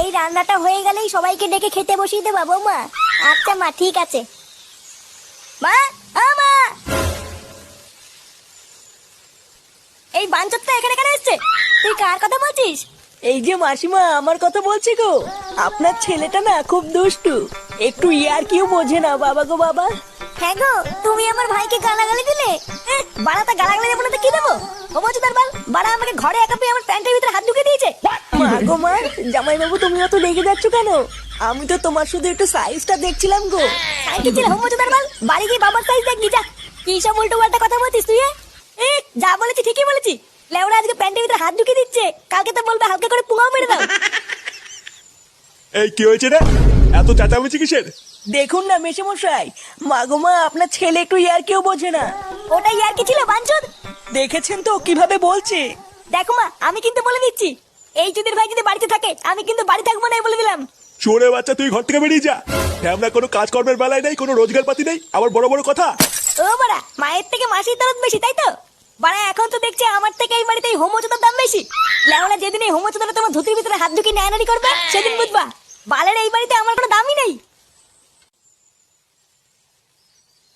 এই রান্নাটা হয়ে গেলেই সবাইকে ডেকে খেতে বসিয়ে দেবো বৌমা। আচ্ছা মা, ঠিক আছে। মা, ও মা, এই বাঞ্চতটা এখানে কেন এসছে? তুই কার কথা বলছিস? এই যে মাসিমা, আমার কথা বলছি গো। আপনার ছেলেটা না খুব দুষ্টু, একটু ইয়ার কিউ বোঝে না বাবা গো বাবা। হ্যাঁ গো, তুমি আমার ভাইকে গালাগালি দিলে। বাড়াটা গালাগালি দেবো না তো কি দেবো? ও বলছো তার বাল, বাড়া আমাকে ঘরে একা পেয়ে আমার প্যান্টের ভিতরে হাত ঢুকে দিয়েছে। মা গো মা, জামাই বাবু তুমি অত রেগে যাচ্ছ কেন? আমি তো তোমার শুধু একটু সাইজটা দেখছিলাম গো। সাইজ ছিল হোম তার বাল, বাড়ি গিয়ে বাবার সাইজ দেখবি যা। কি সব উল্টো পাল্টা কথা বলছিস তুই? যা বলেছি ঠিকই বলেছি। লেওরা আজকে প্যান্টের ভিতরে হাত ঢুকে দিচ্ছে, কালকে তো বলবে হালকা করে পুঙাও মেরে দাও। এই কি হয়েছে রে? এত চেঁচামেচি কিসের? দেখুন না মেশামশাই, মা গো মা, আপনার ছেলে একটু ইয়ার কিউ বোঝে না। ওটাই আর কি ছিল বাঞ্চদ? দেখেছেন তো কিভাবে বলছে। দেখো মা, আমি কিন্তু বলে দিচ্ছি, এই চুদির ভাই যদি বাড়িতে থাকে আমি কিন্তু বাড়ি থাকবো না, বলে দিলাম। চোরে বাচ্চা, তুই ঘর থেকে বেরিয়ে যা। আমরা কোনো কাজকর্মের বেলায় নেই, কোনো রোজগার পাতি নেই, আবার বড় বড় কথা। ও বাড়া, মায়ের থেকে মাসির দরদ বেশি, তাই তো? বাড়া এখন তো দেখছি আমার থেকে এই বাড়িতে হোমোচোদার দাম বেশি। লেওরা যেদিন এই হোমোচোদাটা তোমার ধুতির ভিতরে হাত ঢুকিয়ে নেয়ানারি করবে সেদিন বুঝবা বালের এই বাড়িতে আমার কোনো দামই নেই।